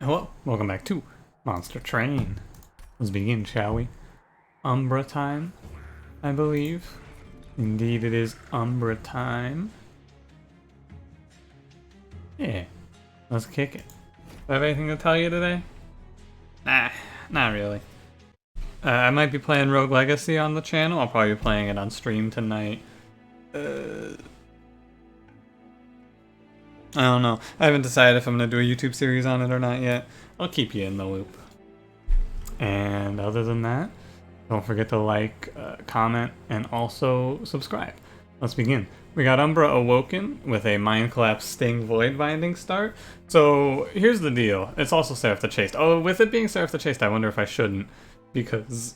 Hello, welcome back to Monster Train. Let's begin, shall we? Umbra time, I believe. Indeed, it is Umbra time. Yeah, let's kick it. Do I have anything to tell you today? Nah, not really. I might be playing Rogue Legacy on the channel. I'll probably be playing it on stream tonight. I don't know. I haven't decided if I'm going to do a YouTube series on it or not yet. I'll keep you in the loop. And other than that, don't forget to like, comment, and also subscribe. Let's begin. We got Umbra Awoken with a Mind Collapse Sting Void Binding start. So here's the deal. It's also Seraph the Chaste. Oh, with it being Seraph the Chaste, I wonder if I shouldn't. Because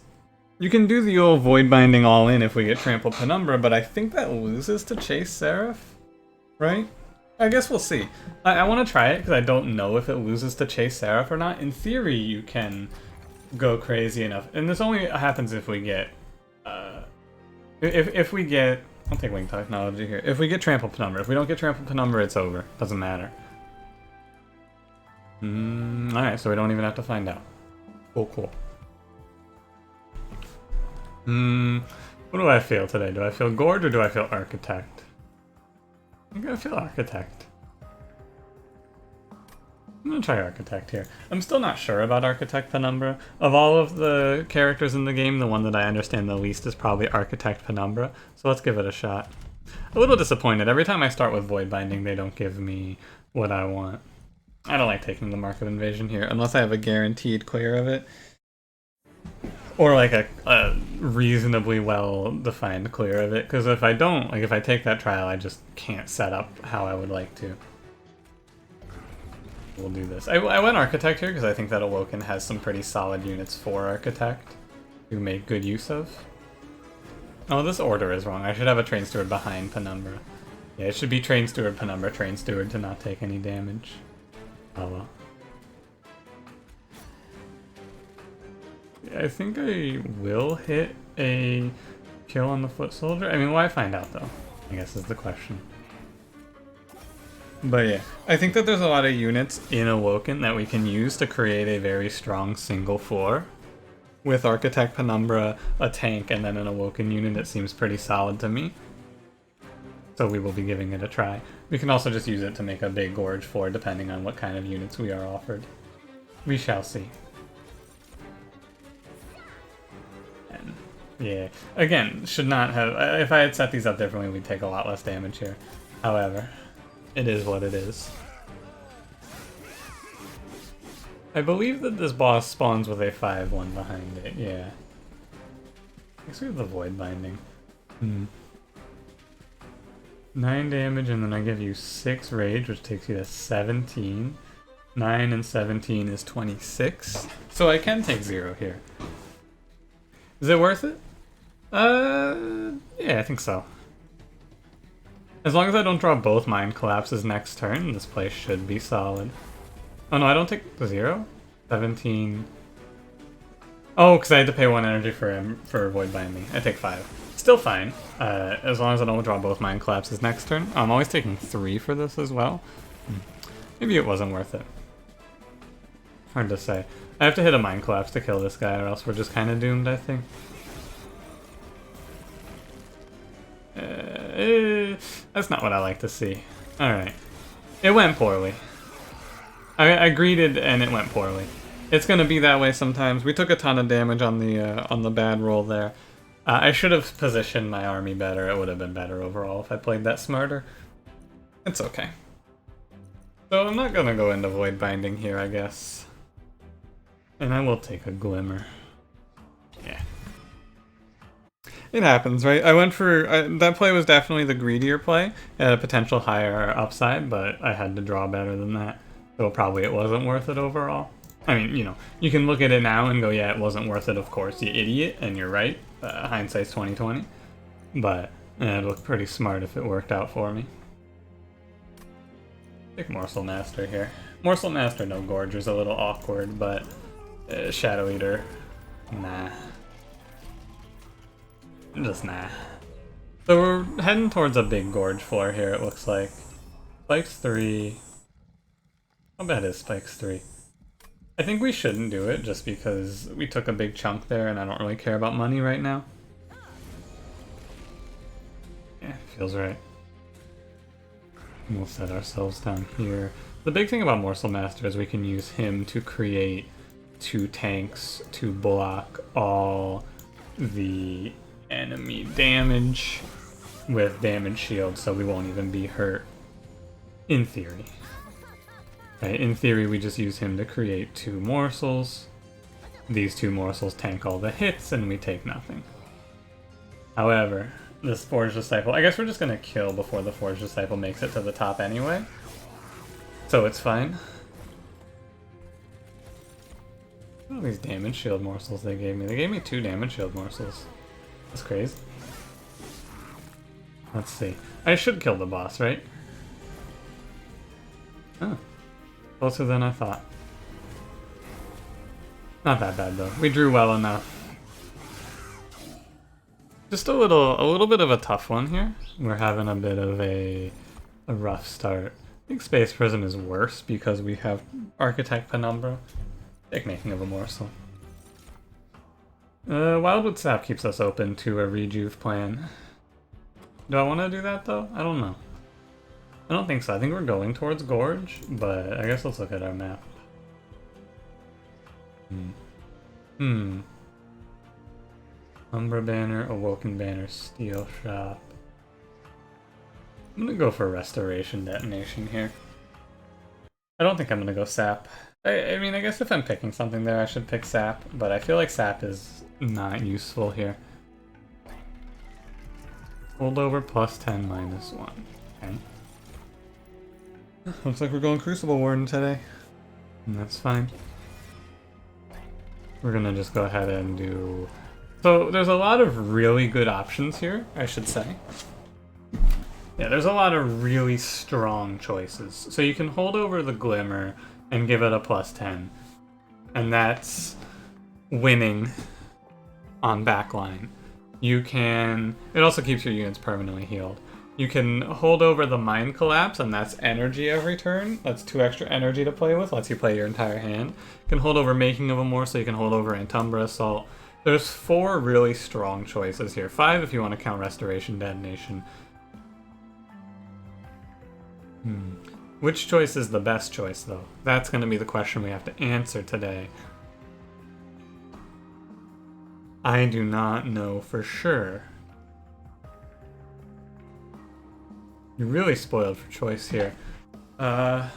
you can do the old Void Binding all in if we get Trampled Penumbra, but I think that loses to Chase Seraph, right? I guess we'll see. I want to try it because I don't know if it loses to Chase Seraph or not. In theory, you can go crazy enough, and this only happens if we get, if we get. I'll take Wing Technology here. If we get Trampled Penumbra, if we don't get Trampled Penumbra, it's over. Doesn't matter. All right, so we don't even have to find out. Cool. What do I feel today? Do I feel Gorge or do I feel Architect? I'm gonna feel Architect. I'm gonna try Architect here. I'm still not sure about Architect Penumbra. Of all of the characters in the game, the one that I understand the least is probably Architect Penumbra, so let's give it a shot. A little disappointed. Every time I start with Void Binding, they don't give me what I want. I don't like taking the Mark of Invasion here, unless I have a guaranteed clear of it. Or like a reasonably well-defined clear of it, because if I don't, like if I take that trial, I just can't set up how I would like to. We'll do this. I went Architect here because I think that Awoken has some pretty solid units for Architect to make good use of. Oh, this order is wrong. I should have a Train Steward behind Penumbra. Yeah, it should be Train Steward, Penumbra, Train Steward to not take any damage. Oh well. I think I will hit a kill on the Foot Soldier. I mean, why find out though? I guess is the question. But yeah, I think that there's a lot of units in Awoken that we can use to create a very strong single floor. With Architect, Penumbra, a tank, and then an Awoken unit that seems pretty solid to me. So we will be giving it a try. We can also just use it to make a big Gorge floor depending on what kind of units we are offered. We shall see. Yeah, again, should not have. If I had set these up differently, we'd take a lot less damage here. However, it is what it is. I believe that this boss spawns with a 5-1 behind it, yeah. I guess we have the Void Binding. 9 damage, and then I give you 6 rage, which takes you to 17. 9 and 17 is 26. So I can take 0 here. Is it worth it? Yeah, I think so. As long as I don't draw both Mind Collapses next turn, this place should be solid. Oh no, I don't take 0? 17... Oh, because I had to pay 1 energy for Void Binding. I take 5. Still fine, as long as I don't draw both Mind Collapses next turn. I'm always taking 3 for this as well. Maybe it wasn't worth it. Hard to say. I have to hit a Mind Collapse to kill this guy, or else we're just kind of doomed, I think. That's not what I like to see. Alright. It went poorly. I greeted and it went poorly. It's gonna be that way sometimes. We took a ton of damage on the bad roll there. I should have positioned my army better. It would have been better overall if I played that smarter. It's okay. So I'm not gonna go into Void Binding here, I guess. And I will take a Glimmer. Yeah. It happens, right? I went for... that play was definitely the greedier play. It had a potential higher upside, but I had to draw better than that. So probably it wasn't worth it overall. I mean, you know, you can look at it now and go, yeah, it wasn't worth it, of course, you idiot, and you're right. Hindsight's 20/20. But it looked pretty smart if it worked out for me. Take Morsel Master here. Morsel Master, no Gorge, is a little awkward, but... Shadow Eater, nah. Just nah. So we're heading towards a big Gorge floor here, it looks like. Spikes 3. How bad is Spikes 3? I think we shouldn't do it just because we took a big chunk there and I don't really care about money right now. Yeah, feels right. We'll set ourselves down here. The big thing about Morsel Master is we can use him to create 2 tanks to block all the enemy damage with damage shield, so we won't even be hurt. In theory. Right, in theory, we just use him to create 2 morsels. These 2 morsels tank all the hits, and we take nothing. However, this Forged Disciple, I guess we're just gonna kill before the Forged Disciple makes it to the top anyway. So it's fine. All these damage shield morsels they gave me. They gave me 2 damage shield morsels. That's crazy. Let's see. I should kill the boss, right? Oh. Closer than I thought. Not that bad though. We drew well enough. Just a little bit of a tough one here. We're having a bit of a rough start. I think Space Prism is worse because we have Architect Penumbra. Take Making of a Morsel. Wildwood Sap keeps us open to a rejuve plan. Do I want to do that though? I don't know. I don't think so. I think we're going towards Gorge, but I guess let's look at our map. Umbra Banner, Awoken Banner, Steel Shop. I'm gonna go for Restoration Detonation here. I don't think I'm gonna go Sap. I mean, I guess if I'm picking something there, I should pick Sap, but I feel like Sap is not useful here. Holdover plus 10 minus 1. Okay. Looks like we're going Crucible Warden today. And that's fine. We're gonna just go ahead and do... So there's a lot of really good options here, I should say. Yeah, there's a lot of really strong choices. So you can hold over the Glimmer and give it a plus 10. And that's winning on backline. You can... It also keeps your units permanently healed. You can hold over the Mind Collapse, and that's energy every turn. That's 2 extra energy to play with, lets you play your entire hand. You can hold over Making of a Morsel, you can hold over Antumbra Assault. There's 4 really strong choices here. 5 if you want to count Restoration Detonation. Which choice is the best choice, though? That's going to be the question we have to answer today. I do not know for sure. You're really spoiled for choice here. Well,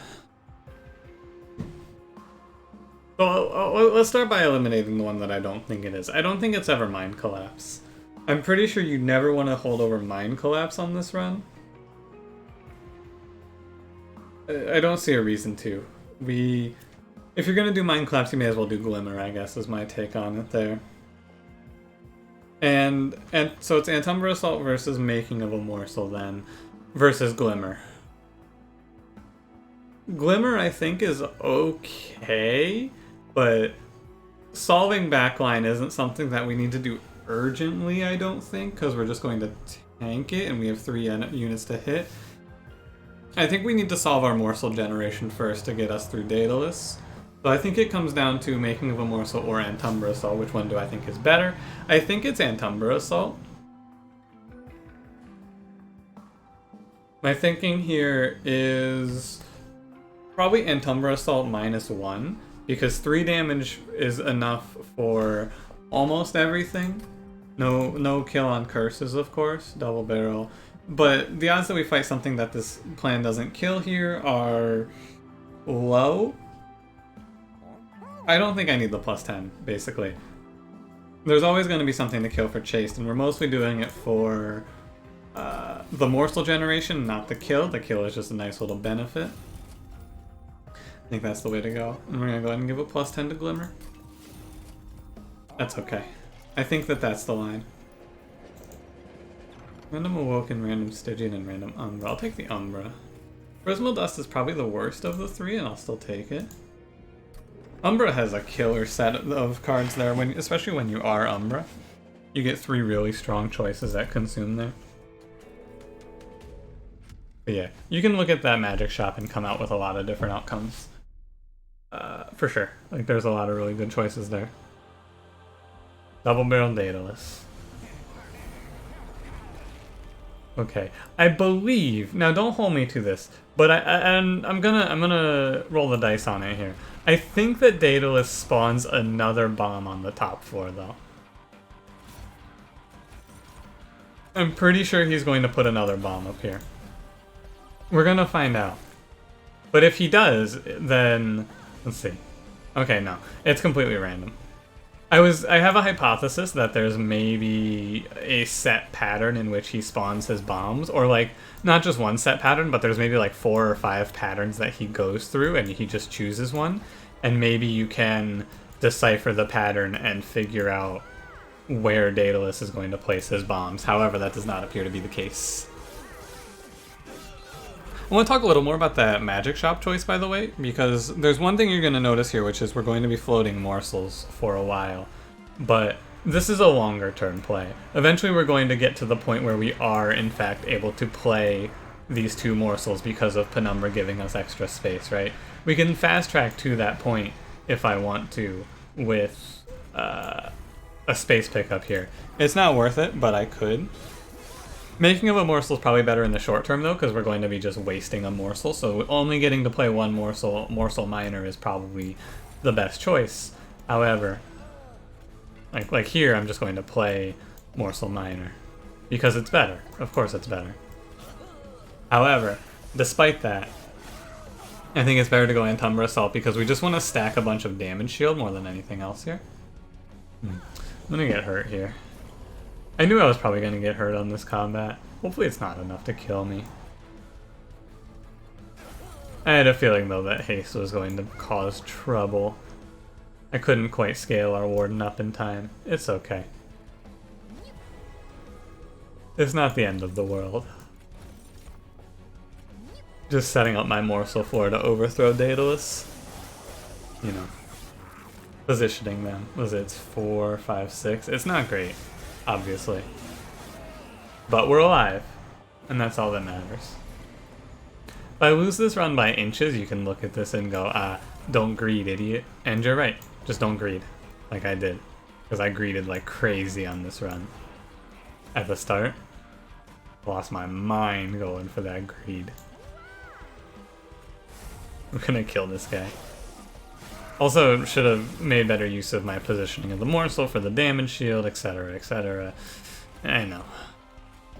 let's start by eliminating the one that I don't think it is. I don't think it's ever Mind Collapse. I'm pretty sure you never want to hold over Mind Collapse on this run. I don't see a reason to. If you're going to do Mind Collapse, you may as well do Glimmer, I guess, is my take on it there. And so it's Antumbra Assault versus Making of a Morsel then, versus Glimmer. Glimmer, I think, is okay, but solving backline isn't something that we need to do urgently, I don't think, because we're just going to tank it and we have 3 units to hit. I think we need to solve our morsel generation first to get us through Daedalus. So I think it comes down to Making of a Morsel or Antumbra Assault. Which one do I think is better? I think it's Antumbra Assault. My thinking here is probably Antumbra Assault minus 1, because 3 damage is enough for almost everything. No kill on curses, of course, double barrel. But the odds that we fight something that this plan doesn't kill here are low. I don't think I need the plus 10, basically. There's always going to be something to kill for Chaste, and we're mostly doing it for the morsel generation, not the kill. The kill is just a nice little benefit. I think that's the way to go. And we're going to go ahead and give a plus 10 to Glimmer. That's okay. I think that's the line. Random Awoken, random Stygian, and random Umbra. I'll take the Umbra. Prismal Dust is probably the worst of the 3, and I'll still take it. Umbra has a killer set of cards there, especially when you are Umbra. You get 3 really strong choices that consume there. But yeah, you can look at that magic shop and come out with a lot of different outcomes. For sure. Like, there's a lot of really good choices there. Double barrel Daedalus. Okay, I believe, now don't hold me to this, but I'm gonna roll the dice on it here. I think that Daedalus spawns another bomb on the top floor though. I'm pretty sure he's going to put another bomb up here. We're gonna find out. But if he does, then let's see. Okay, no, it's completely random. I have a hypothesis that there's maybe a set pattern in which he spawns his bombs, or like not just one set pattern, but there's maybe like 4 or 5 patterns that he goes through and he just chooses one, and maybe you can decipher the pattern and figure out where Daedalus is going to place his bombs. However, that does not appear to be the case. I want to talk a little more about that magic shop choice, by the way, because there's one thing you're going to notice here, which is we're going to be floating morsels for a while, but this is a longer term play. Eventually we're going to get to the point where we are, in fact, able to play these 2 morsels because of Penumbra giving us extra space, right? We can fast track to that point if I want to with a space pickup here. It's not worth it, but I could. Making of a morsel is probably better in the short term though, because we're going to be just wasting a morsel, so only getting to play one morsel minor is probably the best choice. However, like here I'm just going to play morsel minor because it's better. Of course it's better. However, despite that, I think it's better to go Antumbra Assault because we just want to stack a bunch of damage shield more than anything else here. I'm gonna get hurt here. I knew I was probably going to get hurt on this combat. Hopefully it's not enough to kill me. I had a feeling though that haste was going to cause trouble. I couldn't quite scale our warden up in time. It's okay. It's not the end of the world. Just setting up my morsel floor to overthrow Daedalus. You know. Positioning them. Was it 4, 5, 6? It's not great. Obviously. But we're alive, and that's all that matters. If I lose this run by inches, you can look at this and go, don't greed, idiot. And you're right, just don't greed, like I did. Because I greeded like crazy on this run. At the start, lost my mind going for that greed. I'm gonna kill this guy. Also, should have made better use of my positioning of the morsel for the damage shield, etc, etc. I know.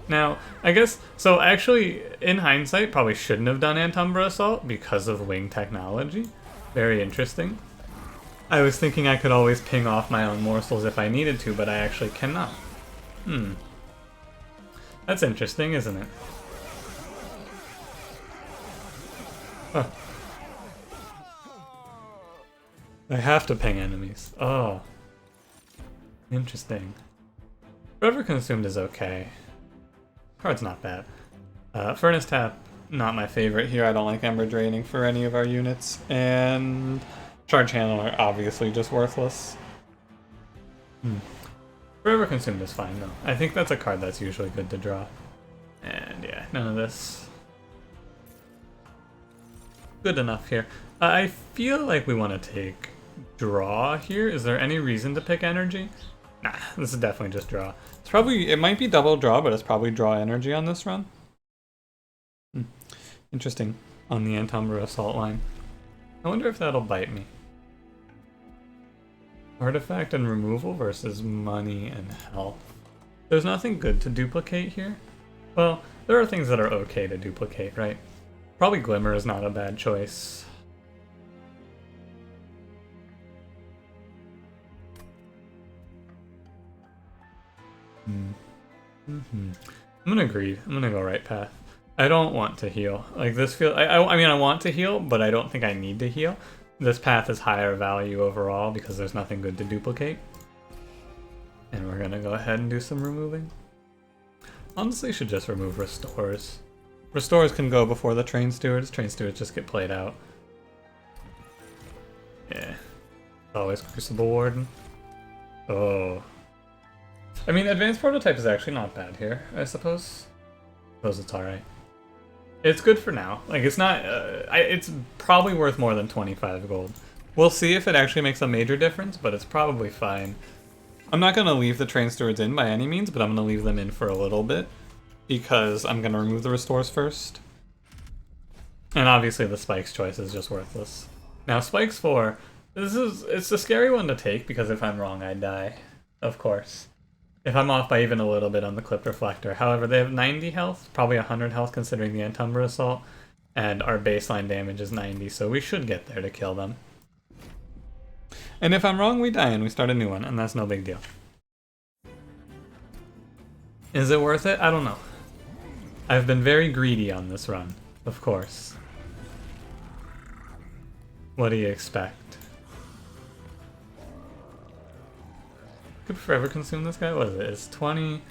Now, I guess, so actually, in hindsight, probably shouldn't have done Antumbra Assault because of wing technology. Very interesting. I was thinking I could always ping off my own morsels if I needed to, but I actually cannot. That's interesting, isn't it? Huh. I have to ping enemies. Oh. Interesting. Forever Consumed is okay. Card's not bad. Furnace Tap, not my favorite here. I don't like Ember Draining for any of our units. And Charge Handler, obviously just worthless. Forever Consumed is fine though. I think that's a card that's usually good to draw. And yeah, none of this. Good enough here. I feel like we want to take draw here. Is there any reason to pick energy? Nah, this is definitely just draw. It's probably, it might be double draw, but it's probably draw energy on this run. Interesting on the Antumbra Assault line. I wonder if that'll bite me. Artifact and removal versus money and health. There's nothing good to duplicate here. Well, there are things that are okay to duplicate, right? Probably Glimmer is not a bad choice. I'm gonna greed. I'm gonna go right path. I don't want to heal. Like this feel. I mean, I want to heal, but I don't think I need to heal. This path is higher value overall because there's nothing good to duplicate. And we're gonna go ahead and do some removing. Honestly, should just remove restores. Restores can go before the train stewards. Train stewards just get played out. Yeah. Always Crucible Warden. Oh. I mean, Advanced Prototype is actually not bad here, I suppose. I suppose it's alright. It's good for now. Like, it's not... it's probably worth more than 25 gold. We'll see if it actually makes a major difference, but it's probably fine. I'm not going to leave the Train Stewards in by any means, but I'm going to leave them in for a little bit, because I'm going to remove the restores first. And obviously the Spikes choice is just worthless. Now Spikes 4, it's a scary one to take, because if I'm wrong I die, of course. If I'm off by even a little bit on the Clipped Reflector. However, they have 90 health, probably 100 health considering the Umbra Assault, and our baseline damage is 90, so we should get there to kill them. And if I'm wrong, we die and we start a new one, and that's no big deal. Is it worth it? I don't know. I've been very greedy on this run, of course. What do you expect? Could forever consume this guy? What is it? It's 20.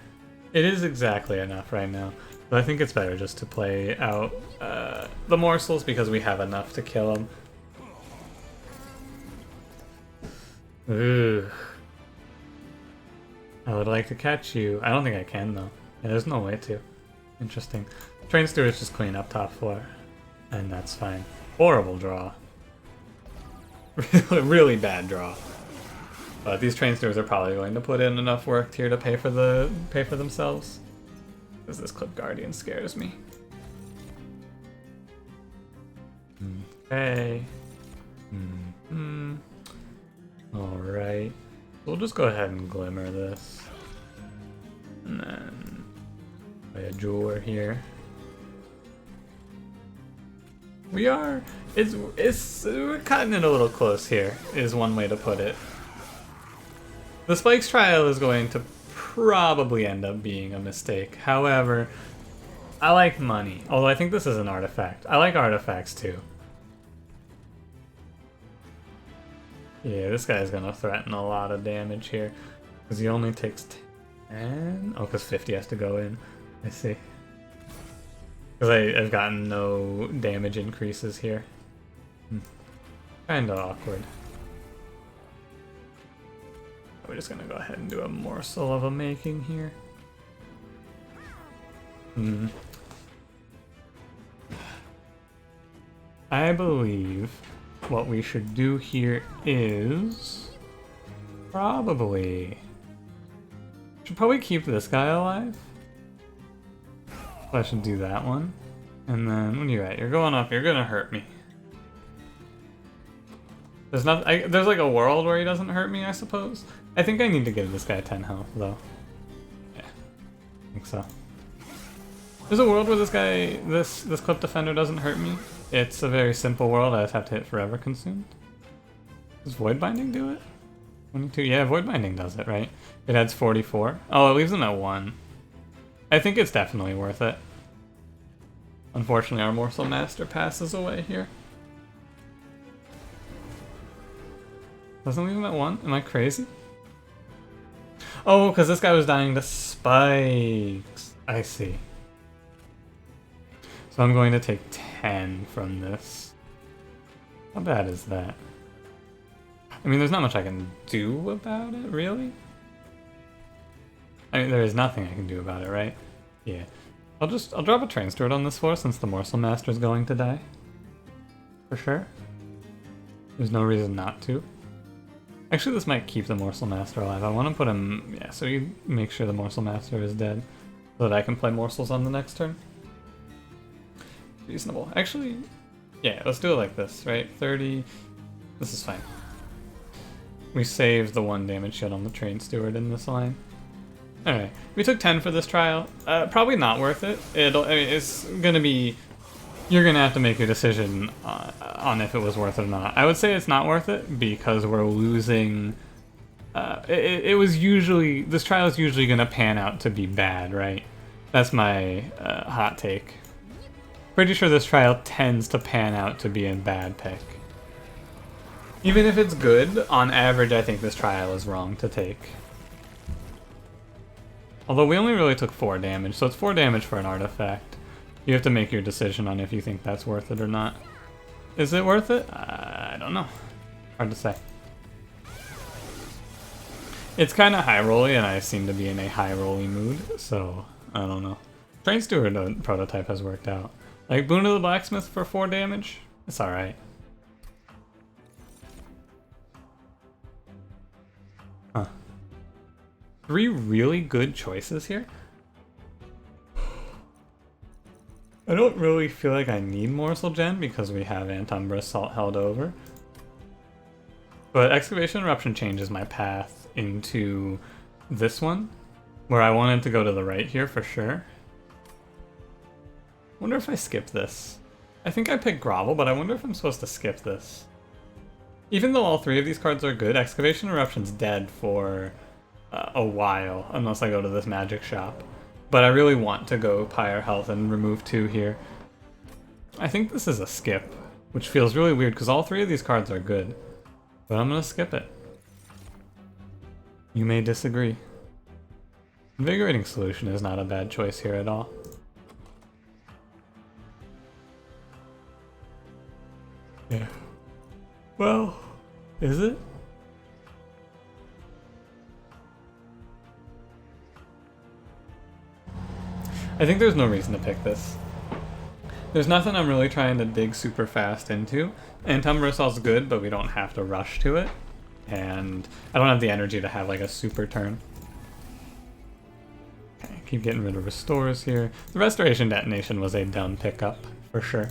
It is exactly enough right now. But I think it's better just to play out the morsels because we have enough to kill him. Ooh. I would like to catch you. I don't think I can though. Yeah, there's no way to. Interesting. Train Stewards just clean up top 4. And that's fine. Horrible draw. Really bad draw. But these Train Stewards are probably going to put in enough work here to pay for themselves. Because this Clip Guardian scares me. Okay. Alright. We'll just go ahead and Glimmer this. And then play a Jeweler here. We're cutting it a little close here, is one way to put it. The Spikes trial is going to probably end up being a mistake. However, I like money. Although I think this is an artifact. I like artifacts too. Yeah, this guy's gonna threaten a lot of damage here. Because he only takes 10? Oh, because 50 has to go in. I see. Because I've gotten no damage increases here. Kinda awkward. We're just gonna go ahead and do a morsel of a making here. I believe what we should do here is probably keep this guy alive. So I should do that one. And then when you're at, you're going up, you're gonna hurt me. There's there's like a world where he doesn't hurt me, I suppose. I think I need to give this guy 10 health though. Yeah, I think so. There's a world where this guy, this Clip Defender doesn't hurt me. It's a very simple world. I just have to hit Forever Consumed. Does Void Binding do it? 22. Yeah, Void Binding does it, right? It adds 44. Oh, it leaves him at 1. I think it's definitely worth it. Unfortunately, our Morsel Master passes away here. Doesn't leave him at 1? Am I crazy? Oh, because this guy was dying to Spikes. I see. So I'm going to take 10 from this. How bad is that? I mean, there's not much I can do about it, really? I mean, there is nothing I can do about it, right? Yeah. I'll drop a Train Steward on this floor since the Morsel Master is going to die. For sure. There's no reason not to. Actually, this might keep the Morsel Master alive. I want to put him... Yeah, so you make sure the Morsel Master is dead. So that I can play Morsels on the next turn. Reasonable. Actually, yeah, let's do it like this, right? 30... This is fine. We saved the 1 damage shield on the Train Steward in this line. Alright, we took 10 for this trial. Probably not worth it. I mean, it's gonna be... You're gonna have to make your decision on if it was worth it or not. I would say it's not worth it because we're losing... it was usually... This trial is usually gonna pan out to be bad, right? That's my hot take. Pretty sure this trial tends to pan out to be a bad pick. Even if it's good, on average I think this trial is wrong to take. Although we only really took 4 damage, so it's 4 damage for an artifact. You have to make your decision on if you think that's worth it or not. Is it worth it? I don't know. Hard to say. It's kind of high-rolly, and I seem to be in a high-rolly mood, so I don't know. Train Steward prototype has worked out. Like, Boon of the Blacksmith for 4 damage? It's alright. Huh. 3 really good choices here? I don't really feel like I need Morsel Gen because we have Umbra Assault held over. But Excavation Eruption changes my path into this one, where I wanted to go to the right here for sure. Wonder if I skip this. I think I picked Grovel, but I wonder if I'm supposed to skip this. Even though all 3 of these cards are good, Excavation Eruption's dead for a while, unless I go to this magic shop. But I really want to go Pyre Health and remove 2 here. I think this is a skip, which feels really weird because all 3 of these cards are good. But I'm gonna skip it. You may disagree. Invigorating Solution is not a bad choice here at all. Yeah. Well, is it? I think there's no reason to pick this. There's nothing I'm really trying to dig super fast into. And Umbra Assault's good, but we don't have to rush to it. And I don't have the energy to have like a super turn. Okay, keep getting rid of Restores here. The Restoration Detonation was a dumb pickup, for sure.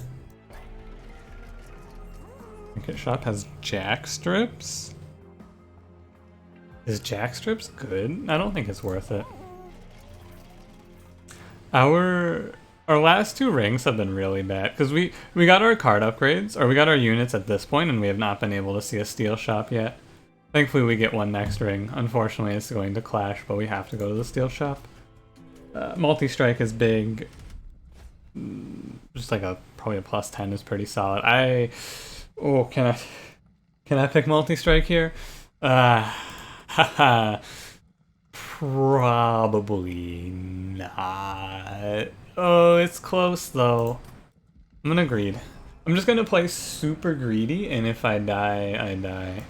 Trinket Shop has Jack Strips? Is Jack Strips good? I don't think it's worth it. Our last 2 rings have been really bad, because we got our card upgrades, or we got our units at this point, and we have not been able to see a steel shop yet. Thankfully we get one next ring. Unfortunately it's going to clash, but we have to go to the steel shop. Multi-strike is big. Just like probably a +10 is pretty solid. Oh, can I pick multi-strike here? Haha. Probably not. Oh, it's close though. I'm gonna greed. I'm just gonna play super greedy, and if I die, I die.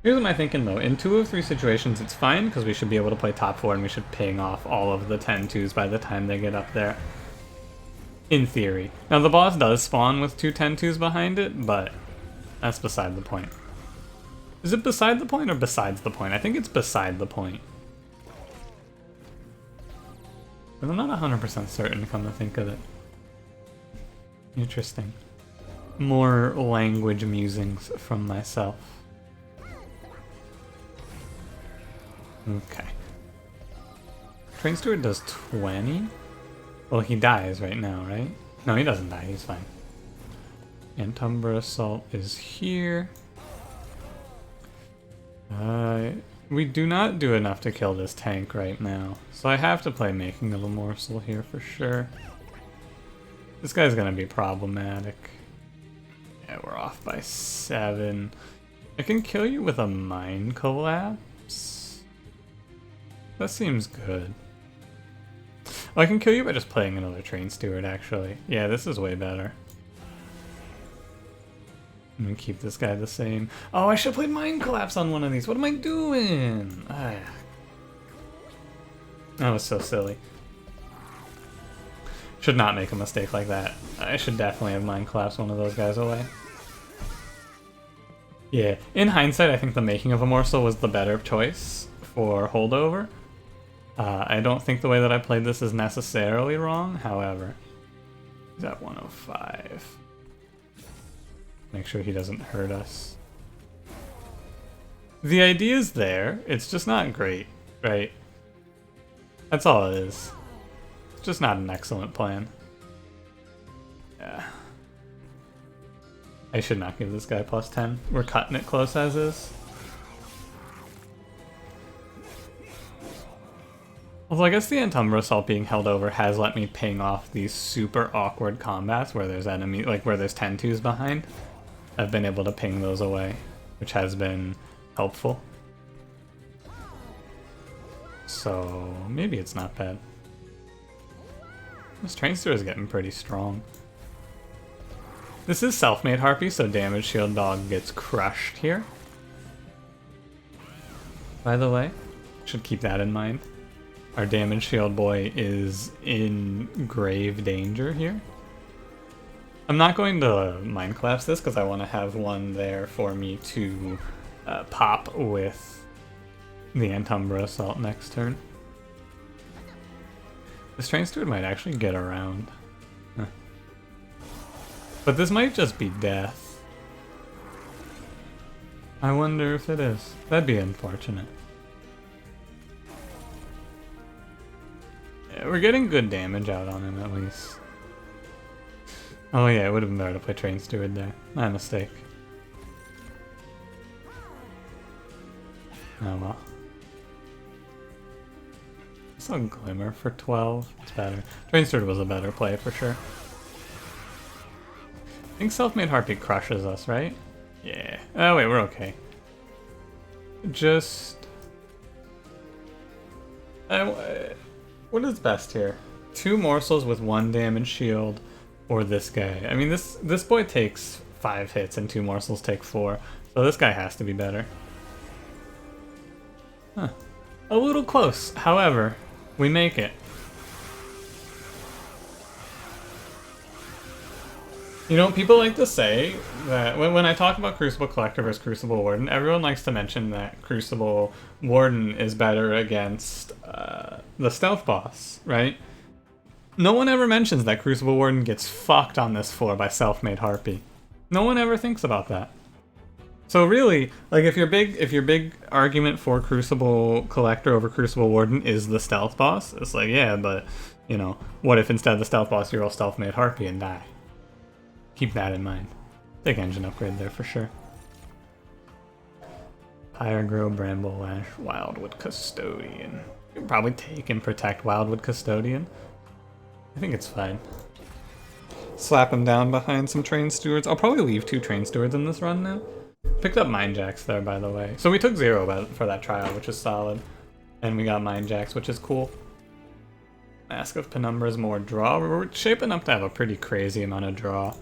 Here's what I'm thinking though. In 2 of 3 situations, it's fine because we should be able to play top 4 and we should ping off all of the 10-2s by the time they get up there. In theory. Now the boss does spawn with 2 10-2s behind it, but that's beside the point. Is it beside the point or besides the point? I think it's beside the point. But I'm not 100% certain, come to think of it. Interesting. More language musings from myself. Okay. Train Steward does 20? Well, he dies right now, right? No, he doesn't die, he's fine. And Umbra Assault is here. We do not do enough to kill this tank right now, so I have to play Making of a Morsel here for sure. This guy's gonna be problematic. Yeah, we're off by 7. I can kill you with a Mind Collapse. That seems good. Oh, I can kill you by just playing another Train Steward, actually. Yeah, this is way better. I'm gonna keep this guy the same. Oh, I should have played Mind Collapse on one of these. What am I doing? That was so silly. Should not make a mistake like that. I should definitely have Mind Collapse one of those guys away. Yeah, in hindsight, I think the Making of a Morsel was the better choice for holdover. I don't think the way that I played this is necessarily wrong, however. He's at 105. Make sure he doesn't hurt us. The idea's there, it's just not great, right? That's all it is. It's just not an excellent plan. Yeah. I should not give this guy +10. We're cutting it close as is. Although I guess the Umbra Assault being held over has let me ping off these super awkward combats where there's enemy, like where there's 10-2s behind. I've been able to ping those away, which has been helpful. So maybe it's not bad. This Train Steward is getting pretty strong. This is Self-Made Harpy, so Damage Shield Dog gets crushed here. By the way, should keep that in mind. Our Damage Shield Boy is in grave danger here. I'm not going to Mind Collapse this because I want to have one there for me to pop with the Umbra assault next turn. This train steward might actually get around. Huh. But this might just be death. I wonder if it is. That'd be unfortunate. Yeah, we're getting good damage out on him at least. Oh yeah, it would have been better to play train steward there. My mistake. Oh well. I saw Glimmer for 12. It's better. Train steward was a better play for sure. I think Self-Made Heartbeat crushes us, right? Yeah. Oh wait, we're okay. Just... what is best here? 2 morsels with 1 damage shield, or this guy. I mean, this boy takes 5 hits and 2 morsels take 4, so this guy has to be better. Huh. A little close, however, we make it. You know, people like to say that when I talk about Crucible Collector versus Crucible Warden, everyone likes to mention that Crucible Warden is better against the stealth boss, right? No one ever mentions that Crucible Warden gets fucked on this floor by Self-Made Harpy. No one ever thinks about that. So really, like if your big argument for Crucible Collector over Crucible Warden is the stealth boss, it's like, yeah, but you know, what if instead of the stealth boss you roll Self-Made Harpy and die? Keep that in mind. Big engine upgrade there for sure. Pyrogrow, Bramble Lash, Wildwood Custodian. You can probably take and protect Wildwood Custodian. I think it's fine. Slap him down behind some Train Stewards. I'll probably leave 2 Train Stewards in this run now. Picked up Mind Jacks there, by the way. So we took 0 for that trial, which is solid. And we got Mind Jacks, which is cool. Mask of Penumbra's more draw. We're shaping up to have a pretty crazy amount of draw.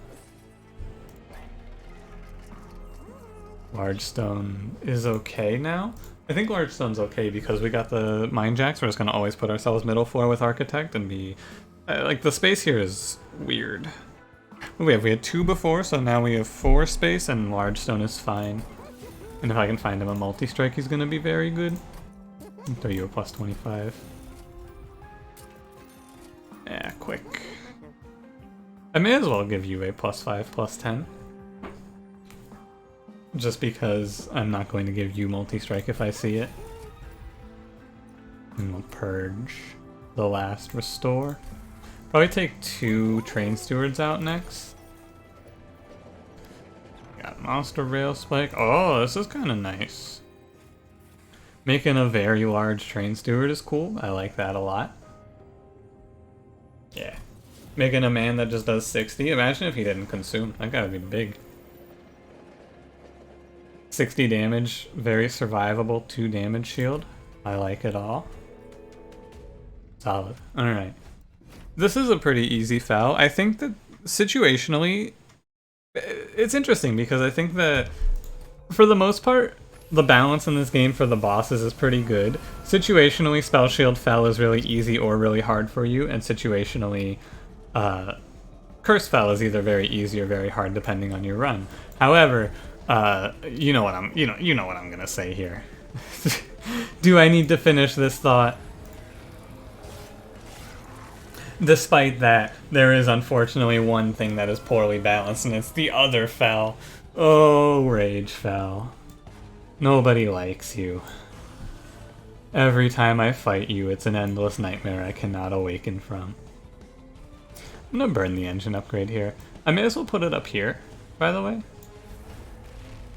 Large Stone is okay now. I think Large Stone's okay because we got the Mind Jacks. We're just going to always put ourselves middle floor with Architect and be... like, the space here is weird. We had 2 before, so now we have 4 space, and Large Stone is fine. And if I can find him a multi-strike, he's going to be very good. I'll throw you a plus 25. Yeah, quick. I may as well give you a plus 5, plus 10. Just because I'm not going to give you multi-strike if I see it. And we'll purge the last restore. Probably take 2 Train Stewards out next. Got Monster Rail Spike. Oh, this is kind of nice. Making a very large Train Steward is cool. I like that a lot. Yeah. Making a man that just does 60. Imagine if he didn't consume. That guy would be big. 60 damage, very survivable, 2 damage shield. I like it all. Solid. Alright. This is a pretty easy foul. I think that situationally, it's interesting because I think that for the most part, the balance in this game for the bosses is pretty good. Situationally, Spell Shield Fell is really easy or really hard for you, and situationally, Curse Fell is either very easy or very hard depending on your run. However, you know what I'm gonna say here. Do I need to finish this thought? Despite that, there is unfortunately one thing that is poorly balanced, and it's the other Fell. Oh, Rage Fell. Nobody likes you. Every time I fight you, it's an endless nightmare I cannot awaken from. I'm gonna burn the engine upgrade here. I may as well put it up here, by the way.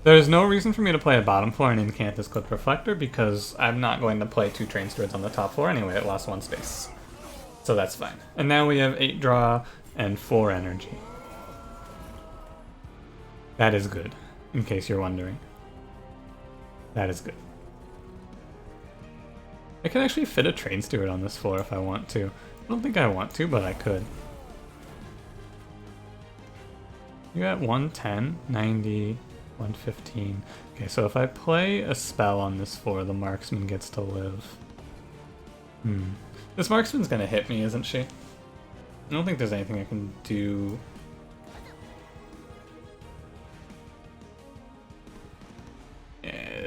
There's no reason for me to play a bottom floor and Incantus Clip Reflector because I'm not going to play 2 Train Stewards on the top floor anyway. It lost 1 space. So that's fine. And now we have 8 draw and 4 energy. That is good, in case you're wondering. That is good. I can actually fit a Train Steward on this floor if I want to. I don't think I want to, but I could. You got 110, 90, 115. Okay, so if I play a spell on this floor, the marksman gets to live. This marksman's gonna hit me, isn't she? I don't think there's anything I can do.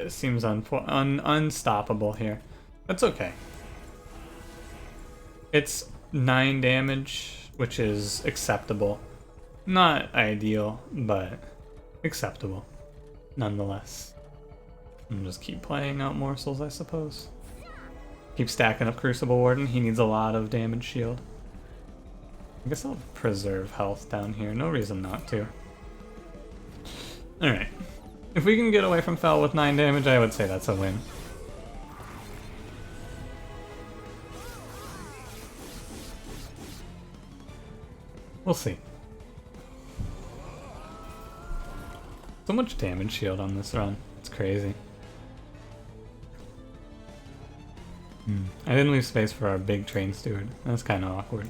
it seems unstoppable here. That's okay. It's 9 damage, which is acceptable. Not ideal, but acceptable nonetheless. And just keep playing out morsels, I suppose. Keep stacking up Crucible Warden. He needs a lot of damage shield. I guess I'll preserve health down here. No reason not to. Alright. If we can get away from Fel with 9 damage, I would say that's a win. We'll see. So much damage shield on this run. It's crazy. I didn't leave space for our big train steward. That's kind of awkward.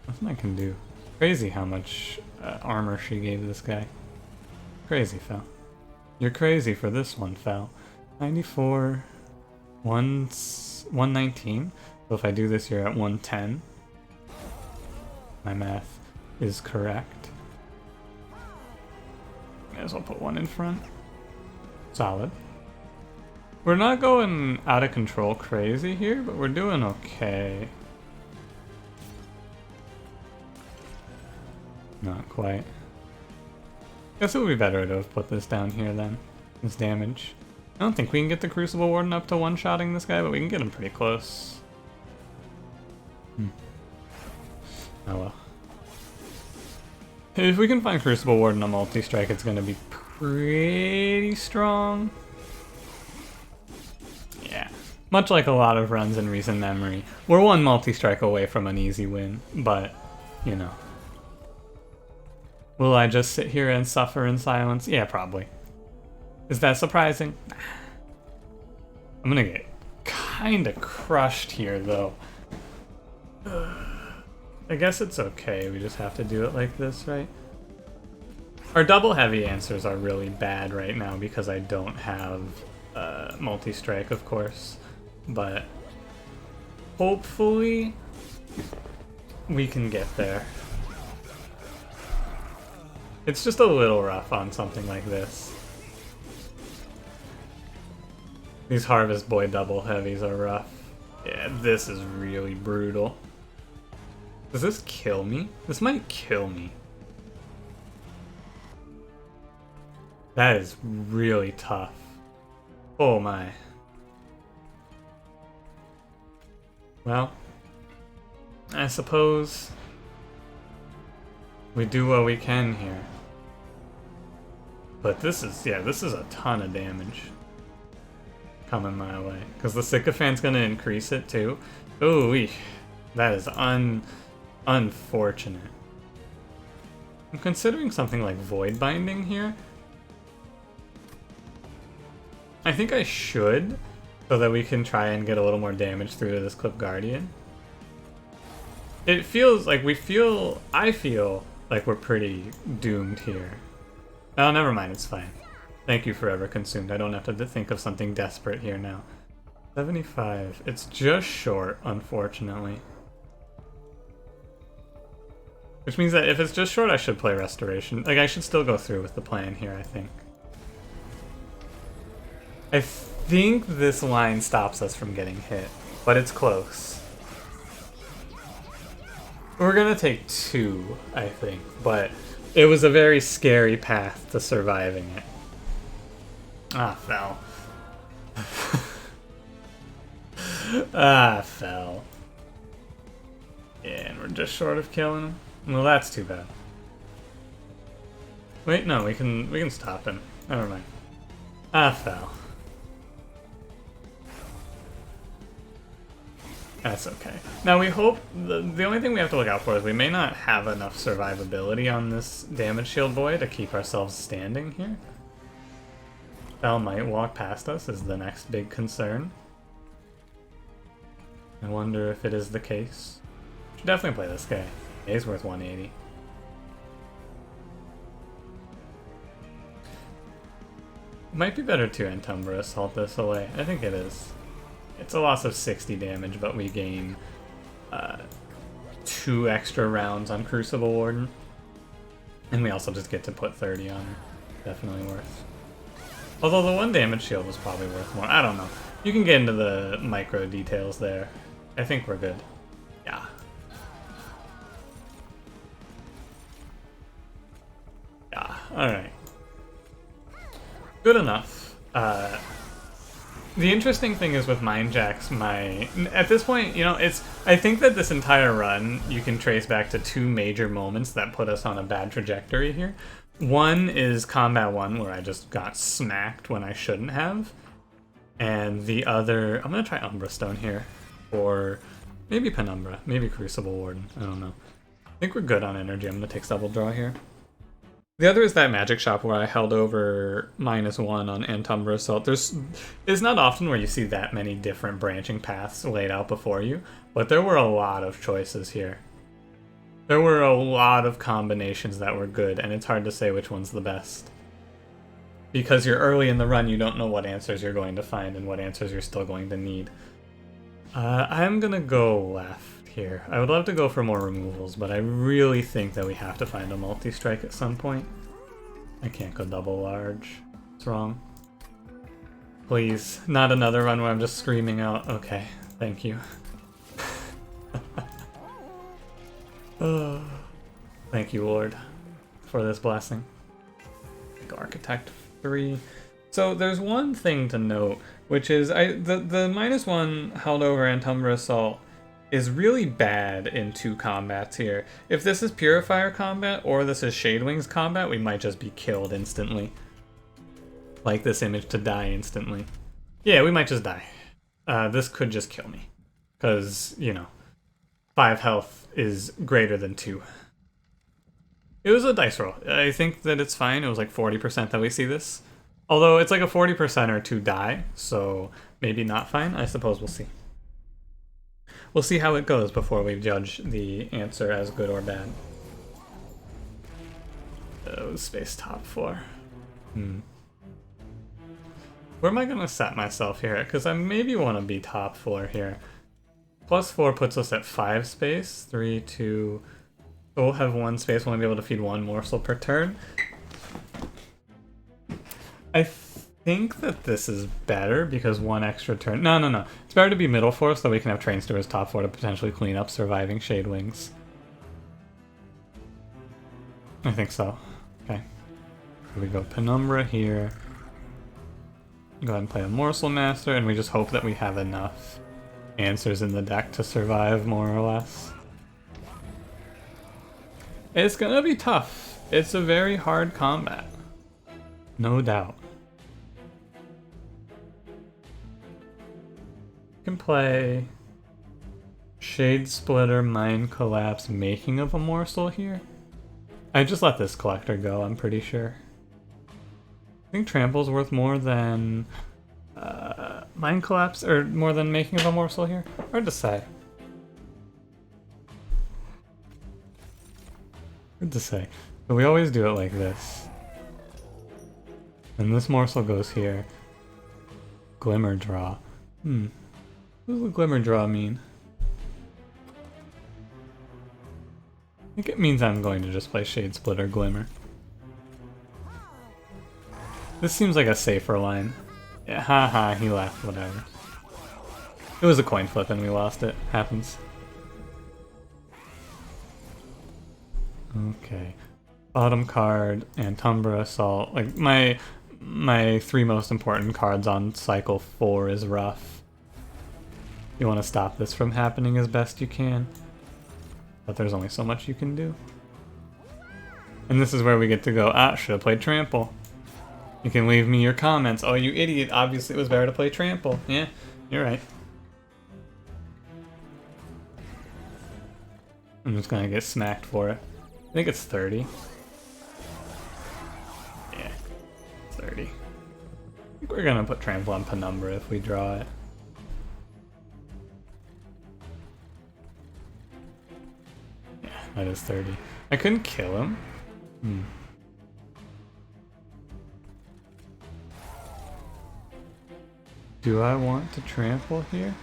Nothing I can do. Crazy how much armor she gave this guy. Crazy, Fel. You're crazy for this one, Fel. 94, 119. So if I do this, you're at 110. My math is correct. May as well put 1 in front. Solid. We're not going out of control crazy here, but we're doing okay. Not quite. Guess it would be better to have put this down here then. This damage. I don't think we can get the Crucible Warden up to one-shotting this guy, but we can get him pretty close. Oh well. If we can find Crucible Warden on multi-strike, it's gonna be pretty strong. Yeah. Much like a lot of runs in recent memory. We're one multi-strike away from an easy win, but, you know. Will I just sit here and suffer in silence? Yeah, probably. Is that surprising? I'm gonna get kinda crushed here, though. I guess it's okay, we just have to do it like this, right? Our double heavy answers are really bad right now because I don't have multi-strike, of course. But hopefully we can get there. It's just a little rough on something like this. These Harvest Boy double heavies are rough. Yeah, this is really brutal. Does this kill me? This might kill me. That is really tough. Oh my. Well, I suppose we do what we can here. But this is, yeah, this is a ton of damage coming my way. Because the Sycophant's gonna increase it too. Ooh, that is unfortunate. I'm considering something like Void Binding here. I think I should, so that we can try and get a little more damage through to this Clip Guardian. It feels like I feel like we're pretty doomed here. Oh, never mind, it's fine. Thank you, Forever Consumed. I don't have to think of something desperate here now. 75. It's just short, unfortunately. Which means that if it's just short, I should play Restoration. Like, I should still go through with the plan here, I think. I think this line stops us from getting hit, but it's close. We're gonna take 2, I think, but it was a very scary path to surviving it. Ah, Fel. Ah, Fel. Yeah, and we're just short of killing him. Well, that's too bad. Wait, no, we can stop him. Never mind. Ah, Fel. That's okay. Now we hope, the only thing we have to look out for is we may not have enough survivability on this damage shield boy to keep ourselves standing here. Fel might walk past us is the next big concern. I wonder if it is the case. Should definitely play this guy. He's worth 180. Might be better to Umbra assault this away. I think it is. It's a loss of 60 damage, but we gain 2 extra rounds on Crucible Warden. And we also just get to put 30 on her. Definitely worth. Although the 1 damage shield was probably worth more. I don't know. You can get into the micro details there. I think we're good. Yeah. Yeah, alright. Good enough. The interesting thing is with Mind Jacks, at this point, you know, I think that this entire run you can trace back to 2 major moments that put us on a bad trajectory here. One is Combat 1, where I just got smacked when I shouldn't have. And the other, I'm gonna try Umbra Stone here. Or maybe Penumbra, maybe Crucible Warden, I don't know. I think we're good on energy. I'm gonna take Double Draw here. The other is that magic shop where I held over -1 on Antumbra Assault. It's not often where you see that many different branching paths laid out before you, but there were a lot of choices here. There were a lot of combinations that were good, and it's hard to say which one's the best. Because you're early in the run, you don't know what answers you're going to find and what answers you're still going to need. I'm gonna go left here. I would love to go for more removals, but I really think that we have to find a multi-strike at some point. I can't go double large. It's wrong. Please, not another run where I'm just screaming out. Okay, thank you. Oh, thank you, Lord, for this blessing. Architect 3. So there's one thing to note, which is the -1 held over Antumbra Assault is really bad in 2 combats here. If this is Purifier combat or this is Shadewings combat, we might just be killed instantly. Like this image to die instantly. Yeah, we might just die. This could just kill me. Because, you know, 5 health is greater than 2. It was a dice roll. I think that it's fine. It was like 40% that we see this. Although it's like a 40%er to die, so maybe not fine. I suppose we'll see. We'll see how it goes before we judge the answer as good or bad. Oh, space top 4. Where am I going to set myself here? Because I maybe want to be top 4 here. +4 puts us at 5 space. 3, 2... So we'll have 1 space. We'll only be able to feed 1 morsel per turn. I think that this is better because 1 extra turn... No. It's better to be middle 4 so we can have Train Stewards top 4 to potentially clean up surviving Shadewings. I think so. Okay. Here we go. Penumbra here. Go ahead and play a Morsel Master, and we just hope that we have enough answers in the deck to survive, more or less. It's gonna be tough. It's a very hard combat. No doubt. You can play Shade Splitter, Mind Collapse, Making of a Morsel here. I just let this collector go, I'm pretty sure. I think Trample's worth more than Mind Collapse, or more than Making of a Morsel here. Hard to say. Hard to say. But we always do it like this. And this morsel goes here. Glimmer Draw. What does the Glimmer Draw mean? I think it means I'm going to just play Shade Splitter Glimmer. This seems like a safer line. Yeah, haha, he laughed, whatever. It was a coin flip and we lost it. Happens. Okay. Bottom card, Antumbra Assault. Like, my 3 most important cards on cycle 4 is rough. You want to stop this from happening as best you can. But there's only so much you can do. And this is where we get to go, should have played Trample. You can leave me your comments. Oh, you idiot, obviously it was better to play Trample. Yeah, you're right. I'm just gonna get smacked for it. I think it's 30. Yeah, 30. I think we're gonna put Trample on Penumbra if we draw it. Yeah, that is 30. I couldn't kill him. Do I want to Trample here?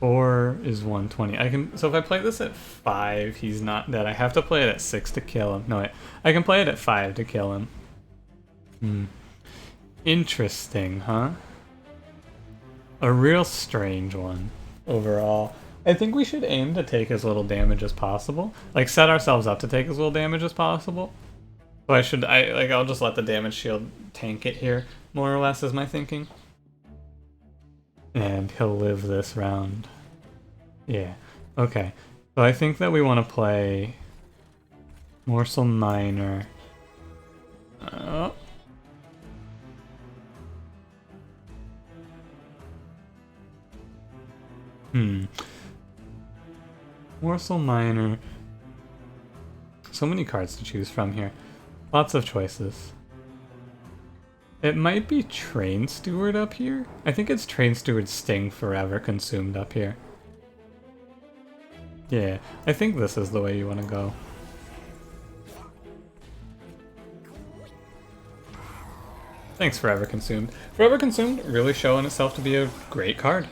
4 is 120. I can, so if I play this at 5, he's not dead. I have to play it at 6 to kill him. No, wait. I can play it at 5 to kill him. Interesting, huh? A real strange one, overall. I think we should aim to take as little damage as possible. Like, set ourselves up to take as little damage as possible. So I'll just let the damage shield tank it here, more or less, is my thinking. And he'll live this round. Yeah. Okay. So I think that we want to play Morsel Miner. Morsel Miner. So many cards to choose from here. Lots of choices. It might be Train Steward up here. I think it's Train Steward Sting Forever Consumed up here. Yeah, I think this is the way you want to go. Thanks, Forever Consumed. Forever Consumed really showing itself to be a great card.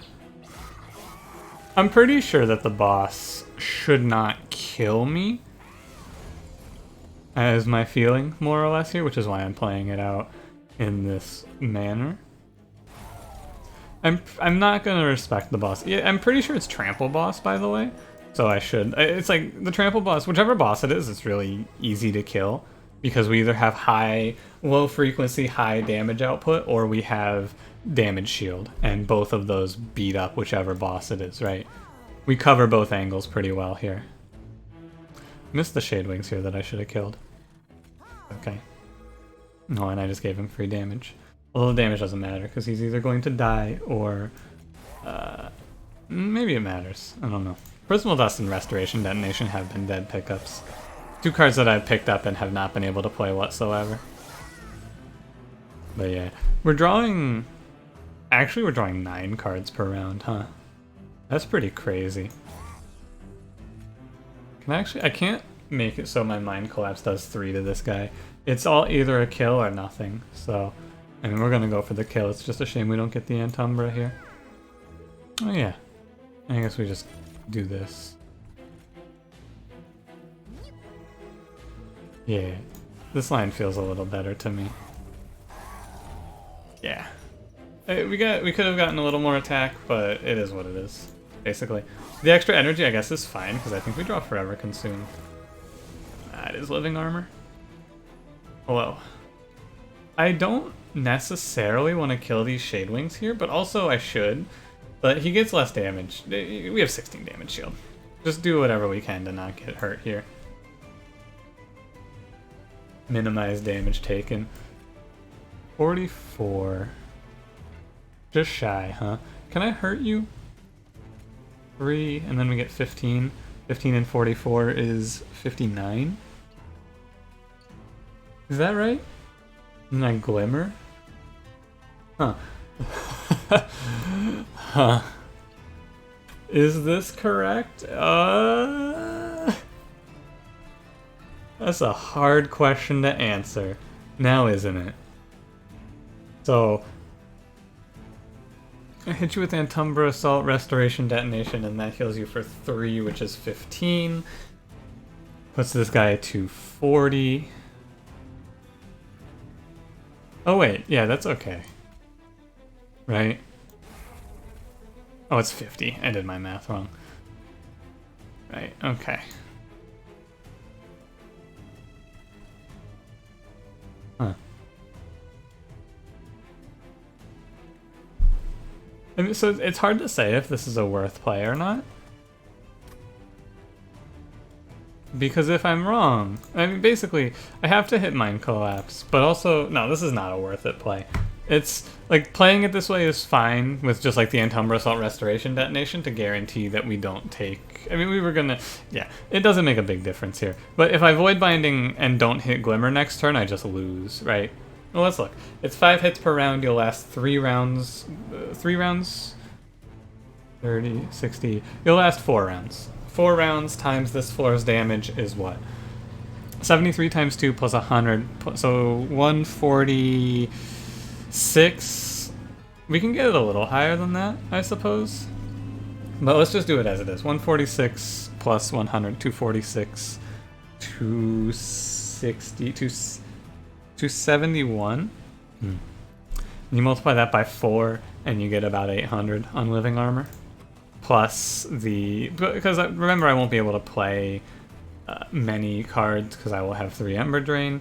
I'm pretty sure that the boss should not kill me, as my feeling, more or less, here, which is why I'm playing it out in this manner. I'm not gonna respect the boss. Yeah, I'm pretty sure it's Trample Boss, by the way, so I should. It's like, the Trample Boss, whichever boss it is, it's really easy to kill, because we either have low frequency, high damage output, or we have damage shield, and both of those beat up whichever boss it is, right? We cover both angles pretty well here. Missed the Shade Wings here that I should have killed. Okay. No, and I just gave him free damage. Although the damage doesn't matter, because he's either going to die or... maybe it matters. I don't know. Prismal Dust and Restoration Detonation have been dead pickups. Two cards that I've picked up and have not been able to play whatsoever. But yeah. We're drawing... Actually, we're drawing 9 cards per round, huh? That's pretty crazy. I can't make it so my Mind Collapse does 3 to this guy. It's all either a kill or nothing, so... I mean, we're gonna go for the kill. It's just a shame we don't get the Umbra here. Oh yeah. I guess we just do this. Yeah. This line feels a little better to me. Yeah. We could have gotten a little more attack, but it is what it is, basically. The extra energy, I guess, is fine, because I think we draw Forever Consumed. That is Living Armor. Hello. I don't necessarily want to kill these Shade Wings here, but also I should. But he gets less damage. We have 16 damage shield. Just do whatever we can to not get hurt here. Minimize damage taken. 44. Just shy, huh? Can I hurt you? 3, and then we get 15. 15 and 44 is 59. Is that right? And I glimmer? Huh. Huh. Is this correct? That's a hard question to answer. Now, isn't it? So, I hit you with Antumbra Assault, Restoration, Detonation, and that heals you for 3, which is 15. Puts this guy to 40. Oh wait, yeah, that's okay. Right? Oh, it's 50. I did my math wrong. Right, okay. Huh. I mean, so it's hard to say if this is a worth play or not. Because if I'm wrong, I mean, basically, I have to hit Mind Collapse, but also, no, this is not a worth it play. It's, like, playing it this way is fine with just, like, the Antumbra Assault Restoration Detonation to guarantee that we don't take... I mean, we were gonna... Yeah, it doesn't make a big difference here. But if I Void Binding and don't hit Glimmer next turn, I just lose, right? Well, let's look. It's 5 hits per round, you'll last 3 rounds... 3 rounds? 30, 60... You'll last 4 rounds. 4 rounds times this floor's damage is what? 73 times 2 plus 100, so 146. We can get it a little higher than that, I suppose. But let's just do it as it is. 146 plus 100, 246, 260, 271. You multiply that by 4, and you get about 800 on living armor. Plus the... Because remember, I won't be able to play many cards because I will have 3 Ember Drain.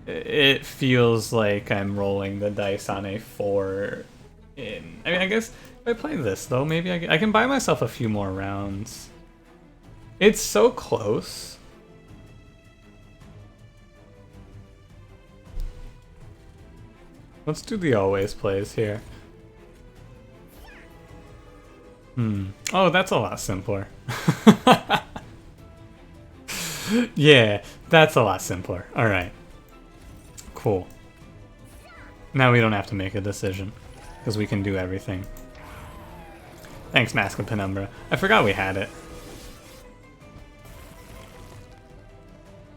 It feels like I'm rolling the dice on a 4 in... I mean, I guess if I play this, though, maybe I can buy myself a few more rounds. It's so close. Let's do the always plays here. Oh, that's a lot simpler. Yeah, that's a lot simpler. Alright. Cool. Now we don't have to make a decision, because we can do everything. Thanks, Mask of Penumbra. I forgot we had it.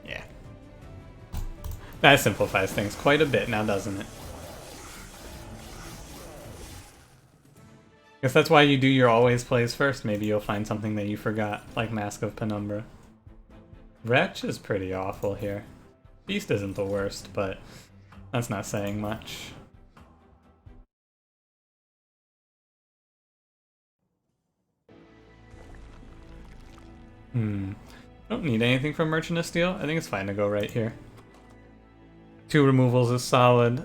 Yeah. That simplifies things quite a bit now, doesn't it? Guess that's why you do your always plays first. Maybe you'll find something that you forgot, like Mask of Penumbra. Wretch is pretty awful here. Beast isn't the worst, but that's not saying much. Don't need anything from Merchant of Steel. I think it's fine to go right here. 2 removals is solid.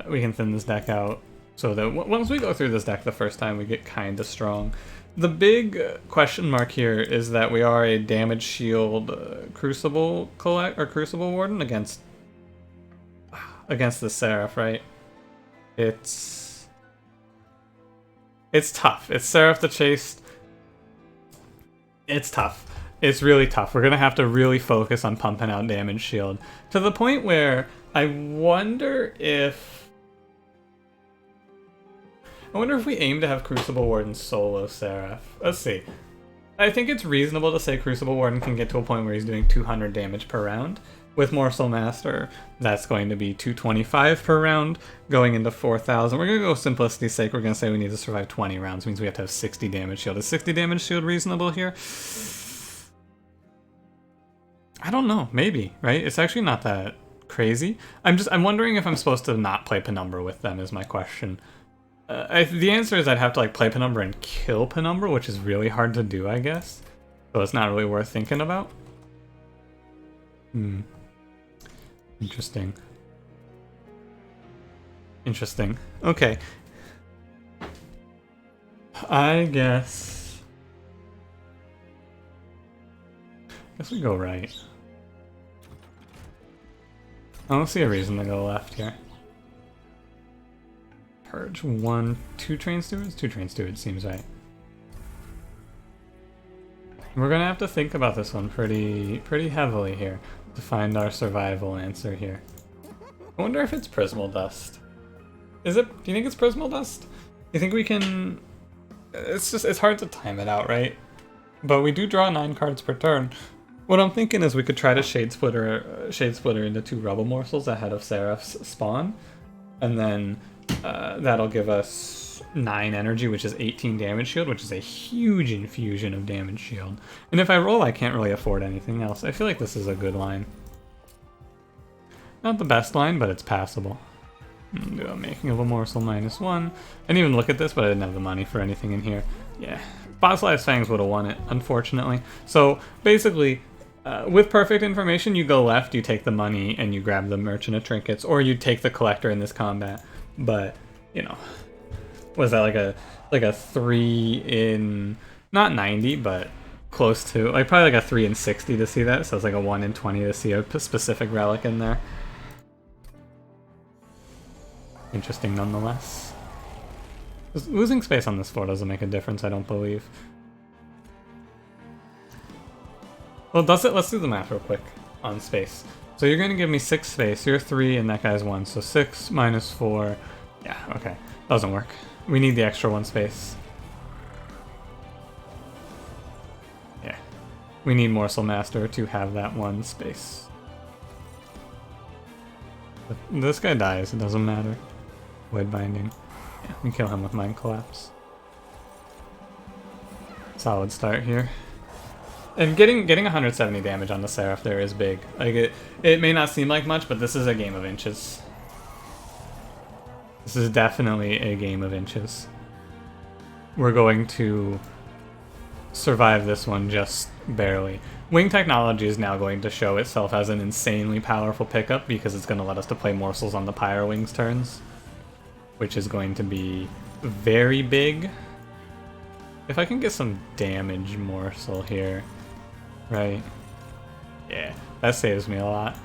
We can thin this deck out so that once we go through this deck the first time, we get kind of strong. The big question mark here is that we are a damage shield Crucible Crucible Warden against the Seraph, right? It's tough. It's Seraph the Chaste. It's tough. It's really tough. We're gonna have to really focus on pumping out damage shield to the point where I wonder if we aim to have Crucible Warden solo Seraph. Let's see. I think it's reasonable to say Crucible Warden can get to a point where he's doing 200 damage per round. With Morsel Master, that's going to be 225 per round, going into 4,000. We're going to go simplicity's sake. We're going to say we need to survive 20 rounds. Means we have to have 60 damage shield. Is 60 damage shield reasonable here? I don't know. Maybe, right? It's actually not that crazy. I'm wondering if I'm supposed to not play Penumbra with them is my question. The answer is I'd have to like play Penumbra and kill Penumbra, which is really hard to do, I guess. So it's not really worth thinking about. Interesting. Interesting. Okay. I guess we go right. I don't see a reason to go left here. Purge 2 Train Stewards? 2 Train Stewards seems right. We're gonna have to think about this one pretty heavily here to find our survival answer here. I wonder if it's Prismal Dust. Is it? Do you think it's Prismal Dust? You think we can... It's hard to time it out, right? But we do draw 9 cards per turn. What I'm thinking is we could try to Shade Splitter into 2 Rubble Morsels ahead of Seraph's spawn. And then that'll give us 9 energy, which is 18 damage shield, which is a huge infusion of damage shield. And if I roll, I can't really afford anything else. I feel like this is a good line. Not the best line, but it's passable. Do a Making of a Morsel -1. I didn't even look at this, but I didn't have the money for anything in here. Yeah, Fossilized Fangs would have won it, unfortunately. So basically, with perfect information, you go left, you take the money, and you grab the Merchant of Trinkets, or you take the Collector in this combat. But, you know, was that like a 3 in, not 90, but close to, like probably like a 3 in 60 to see that, so it's like a 1 in 20 to see a specific relic in there. Interesting nonetheless. Losing space on this floor doesn't make a difference, I don't believe. Well, does it? Let's do the math real quick on space. So you're going to give me 6 space, you're 3, and that guy's 1. So 6 minus 4, yeah, okay. Doesn't work. We need the extra 1 space. Yeah. We need Morsel Master to have that 1 space. But this guy dies, it doesn't matter. Void Binding. Yeah, we kill him with Mind Collapse. Solid start here. And getting 170 damage on the Seraph there is big. Like it may not seem like much, but this is a game of inches. This is definitely a game of inches. We're going to survive this one just barely. Wing technology is now going to show itself as an insanely powerful pickup because it's going to let us to play morsels on the Pyro Wings turns, which is going to be very big. If I can get some damage morsel here, right? Yeah, that saves me a lot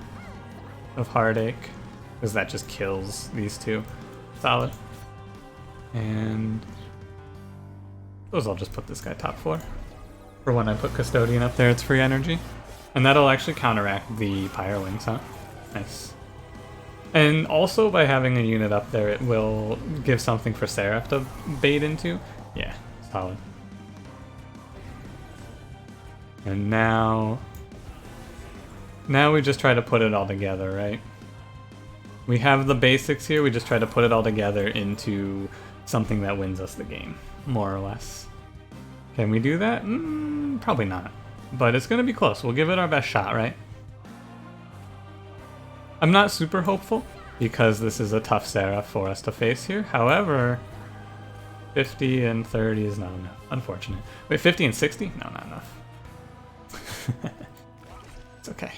of heartache because that just kills these two. Solid. And those I'll just put this guy top 4. For when I put Custodian up there, it's free energy. And that'll actually counteract the Pyro Wings, huh? Nice. And also by having a unit up there, it will give something for Seraph to bait into. Yeah, solid. And now we just try to put it all together, right? We have the basics here, we just try to put it all together into something that wins us the game, more or less. Can we do that? Probably not. But it's gonna be close. We'll give it our best shot, right? I'm not super hopeful, because this is a tough Seraph for us to face here. However, 50 and 30 is not enough. Unfortunate. Wait, 50 and 60? No, not enough. It's okay.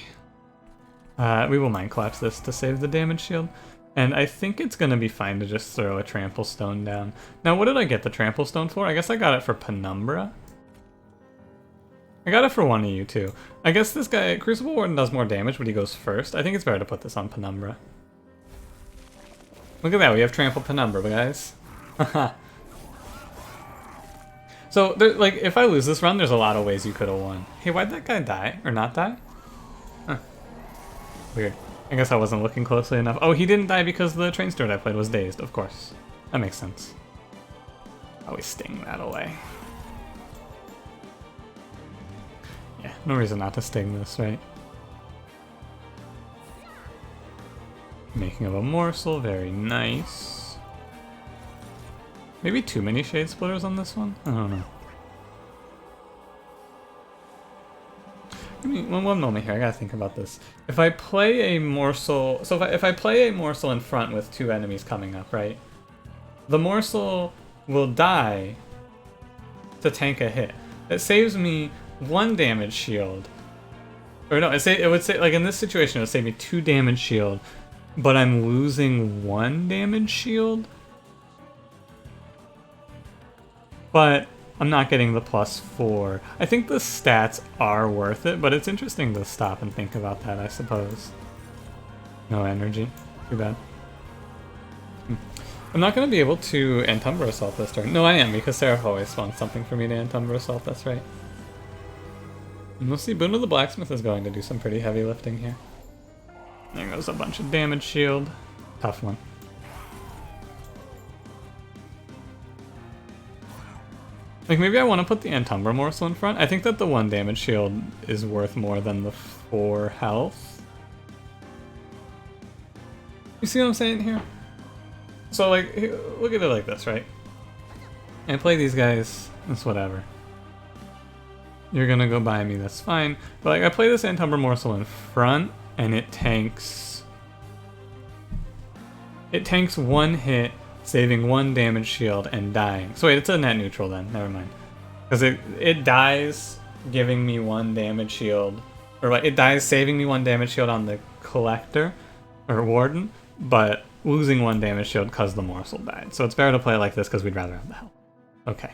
We will Mind Collapse this to save the damage shield. And I think it's going to be fine to just throw a Trample Stone down. Now, what did I get the Trample Stone for? I guess I got it for Penumbra. I got it for one of you, too. I guess this guy, Crucible Warden, does more damage, but he goes first. I think it's better to put this on Penumbra. Look at that, we have Trample Penumbra, guys. So, like, if I lose this run, there's a lot of ways you could have won. Hey, why'd that guy die? Or not die? Huh. Weird. I guess I wasn't looking closely enough. Oh, he didn't die because the train steward I played was dazed, of course. That makes sense. Always sting that away. Yeah, no reason not to sting this, right? Making of a morsel, very nice. Maybe too many Shade Splitters on this one? I don't know. Give me one moment here, I gotta think about this. If I play a morsel, so if I play a morsel in front with 2 enemies coming up, right? The morsel will die to tank a hit. It saves me 1 damage shield. Or no, it would say, like in this situation, it would save me 2 damage shield, but I'm losing 1 damage shield? But I'm not getting the +4. I think the stats are worth it, but it's interesting to stop and think about that, I suppose. No energy. Too bad. I'm not going to be able to Antumbra Assault this turn. No, I am, because Seraph always spawns something for me to Antumbra Assault, that's right. And we'll see, Boon of the Blacksmith is going to do some pretty heavy lifting here. There goes a bunch of damage shield. Tough one. Like, maybe I want to put the Antumbra Morsel in front. I think that the 1 damage shield is worth more than the 4 health. You see what I'm saying here? So, like, look at it like this, right? I play these guys, it's whatever. You're gonna go by me, that's fine. But, like, I play this Antumbra Morsel in front, and it tanks... It tanks 1 hit, saving 1 damage shield and dying. So wait, it's a net neutral then, never mind. Because it dies giving me 1 damage shield, or like it dies saving me 1 damage shield on the Collector, or Warden, but losing 1 damage shield because the morsel died. So it's better to play it like this because we'd rather have the health. Okay.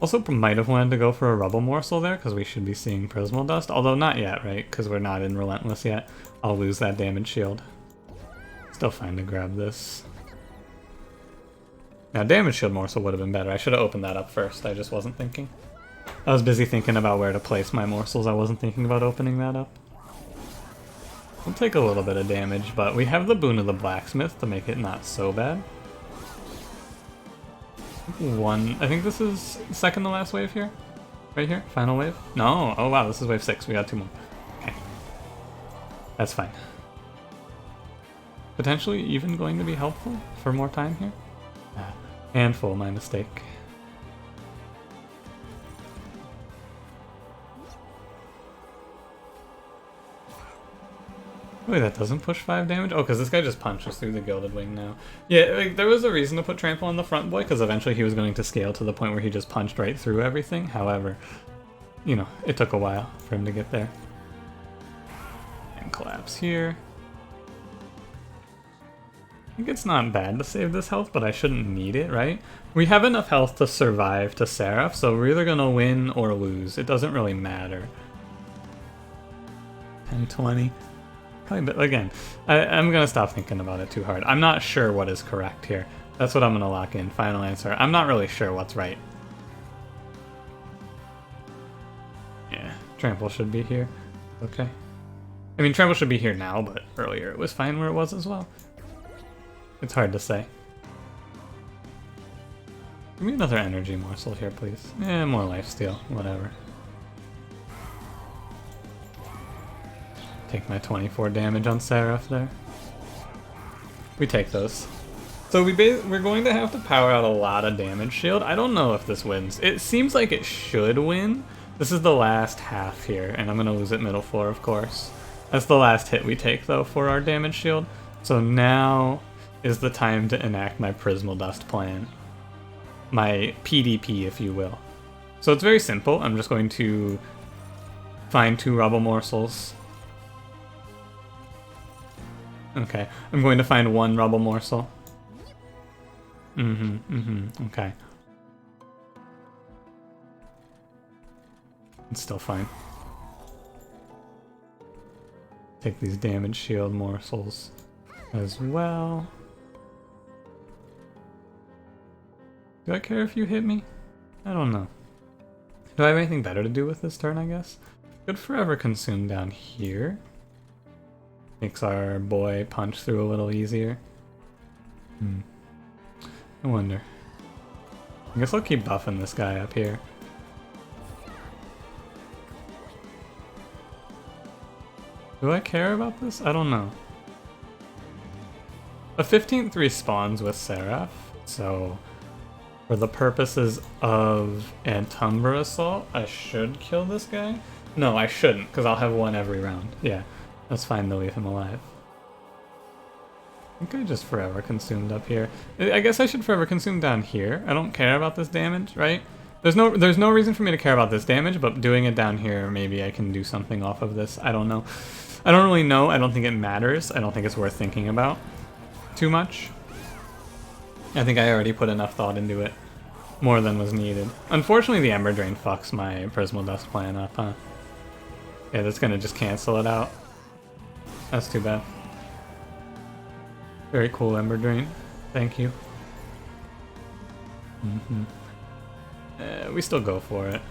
Also might have wanted to go for a Rubble Morsel there because we should be seeing Prismal Dust, although not yet, right? Because we're not in Relentless yet. I'll lose that damage shield. Still fine to grab this. Now, damage shield morsel would have been better. I should have opened that up first. I just wasn't thinking. I was busy thinking about where to place my morsels. I wasn't thinking about opening that up. We'll take a little bit of damage, but we have the Boon of the Blacksmith to make it not so bad. I think this is second to last wave here. Right here? Final wave? No. Oh wow, this is wave 6. We got 2 more. Okay. That's fine. Potentially even going to be helpful for more time here. Handful, my mistake. Wait, that doesn't push 5 damage? Oh, because this guy just punches through the Gilded Wing now. Yeah, like, there was a reason to put Trample on the front boy, because eventually he was going to scale to the point where he just punched right through everything. However, you know, it took a while for him to get there. And collapse here. I think it's not bad to save this health, but I shouldn't need it, right? We have enough health to survive to Seraph, so we're either gonna win or lose. It doesn't really matter. 10-20. Probably, but again, I'm gonna stop thinking about it too hard. I'm not sure what is correct here. That's what I'm gonna lock in. Final answer. I'm not really sure what's right. Yeah, Trample should be here. Okay. I mean, Trample should be here now, but earlier it was fine where it was as well. It's hard to say. Give me another energy morsel here, please. Eh, more lifesteal. Whatever. Take my 24 damage on Seraph there. We take those. So we're going to have to power out a lot of damage shield. I don't know if this wins. It seems like it should win. This is the last half here, and I'm going to lose at middle floor, of course. That's the last hit we take, though, for our damage shield. So now is the time to enact my Prismal Dust plan. My PDP, if you will. So it's very simple. I'm just going to find 2 rubble morsels. Okay, I'm going to find 1 rubble morsel. Okay. It's still fine. Take these damage shield morsels as well. Do I care if you hit me? I don't know. Do I have anything better to do with this turn, I guess? Could forever consume down here. Makes our boy punch through a little easier. I wonder. I guess I'll keep buffing this guy up here. Do I care about this? I don't know. A 15th respawns with Seraph, so for the purposes of Umbra Assault, I should kill this guy? No, I shouldn't, because I'll have 1 every round. Yeah, that's fine to leave him alive. I think I just forever consumed up here. I guess I should forever consume down here. I don't care about this damage, right? There's no reason for me to care about this damage, but doing it down here, maybe I can do something off of this. I don't know. I don't really know. I don't think it matters. I don't think it's worth thinking about too much. I think I already put enough thought into it. More than was needed. Unfortunately, the Ember Drain fucks my Prismal Dust plan up, huh? Yeah, that's gonna just cancel it out. That's too bad. Very cool, Ember Drain. Thank you. We still go for it.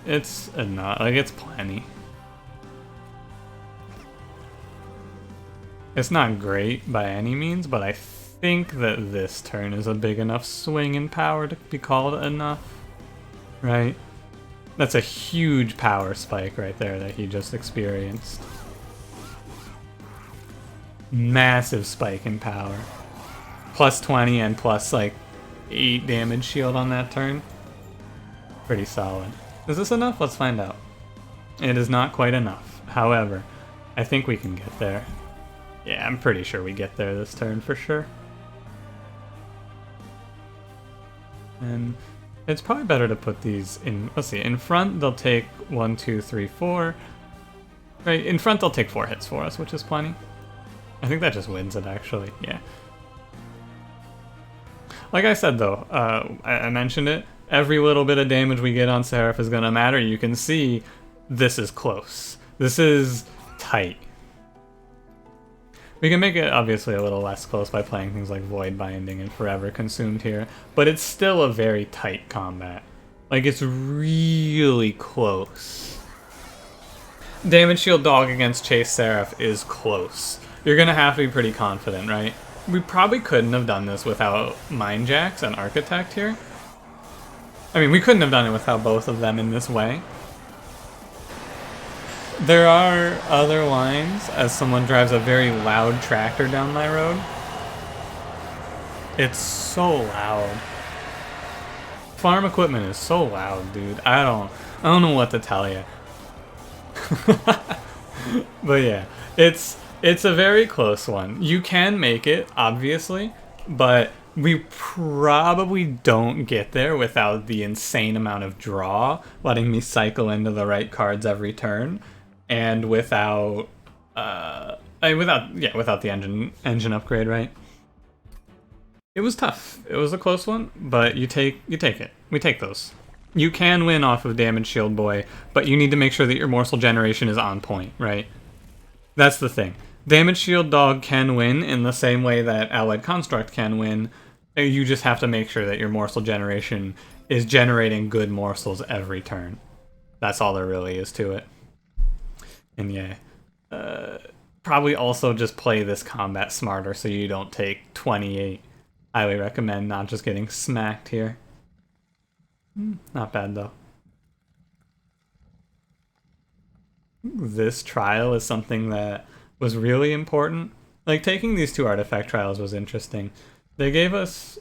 It's enough. Like, it's plenty. It's not great by any means, but I think that this turn is a big enough swing in power to be called enough. Right? That's a huge power spike right there that he just experienced. Massive spike in power. Plus 20 and plus like 8 damage shield on that turn. Pretty solid. Is this enough? Let's find out. It is not quite enough. However, I think we can get there. Yeah, I'm pretty sure we get there this turn for sure. And it's probably better to put these in, let's see, in front they'll take 1, 2, 3, 4. Right, in front they'll take 4 hits for us, which is plenty. I think that just wins it actually, yeah. Like I said though, I mentioned it, every little bit of damage we get on Seraph is gonna matter. You can see this is close. This is tight. We can make it obviously a little less close by playing things like Void Binding and Forever Consumed here, but it's still a very tight combat. Like, it's really close. Damage Shield Dog against Chaste Seraph is close. You're gonna have to be pretty confident, right? We probably couldn't have done this without Mind Jacks and Architect here. I mean, we couldn't have done it without both of them in this way. There are other lines as someone drives a very loud tractor down my road. It's so loud. Farm equipment is so loud, dude. I don't know what to tell you. But yeah, it's a very close one. You can make it, obviously, but we probably don't get there without the insane amount of draw, letting me cycle into the right cards every turn, and without without the engine upgrade, right? It was tough. It was a close one, but you take it. We take those. You can win off of Damage Shield Boy, but you need to make sure that your morsel generation is on point, right? That's the thing. Damage Shield Dog can win in the same way that Allied Construct can win. You just have to make sure that your morsel generation is generating good morsels every turn. That's all there really is to it. And yeah, probably also just play this combat smarter so you don't take 28. Highly recommend not just getting smacked here. Not bad though. This trial is something that was really important. Like, taking these 2 artifact trials was interesting. They gave us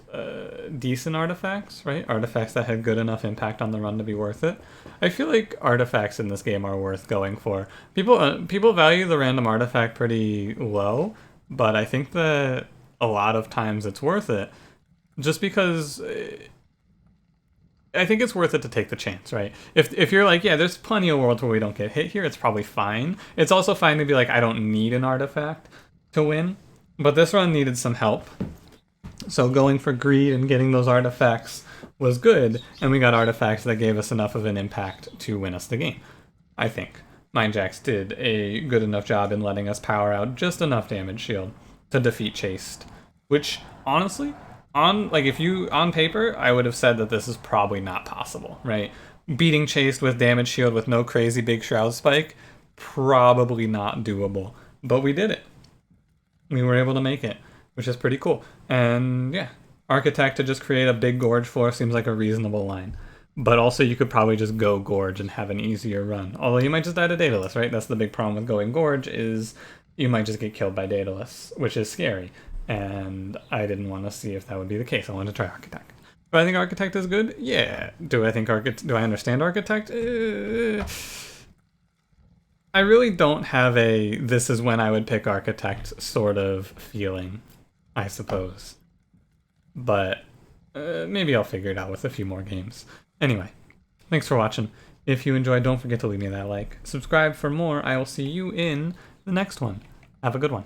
decent artifacts, right? Artifacts that had good enough impact on the run to be worth it. I feel like artifacts in this game are worth going for. People value the random artifact pretty low, but I think that a lot of times it's worth it. Just because I think it's worth it to take the chance, right? If you're like, yeah, there's plenty of worlds where we don't get hit here, it's probably fine. It's also fine to be like, I don't need an artifact to win. But this run needed some help. So going for greed and getting those artifacts was good, and we got artifacts that gave us enough of an impact to win us the game, I think. Mindjax did a good enough job in letting us power out just enough damage shield to defeat Chaste, which honestly, on paper, I would have said that this is probably not possible, right? Beating Chaste with damage shield with no crazy big shroud spike, probably not doable. But we did it. We were able to make it, which is pretty cool. And yeah, Architect to just create a big Gorge floor seems like a reasonable line. But also you could probably just go Gorge and have an easier run. Although you might just die to Daedalus, right? That's the big problem with going Gorge, is you might just get killed by Daedalus, which is scary. And I didn't want to see if that would be the case. I wanted to try Architect. Do I think Architect is good? Yeah. Do I understand Architect? I really don't have a this is when I would pick Architect sort of feeling, I suppose. But maybe I'll figure it out with a few more games. Anyway, thanks for watching. If you enjoyed, don't forget to leave me that like. Subscribe for more. I will see you in the next one. Have a good one.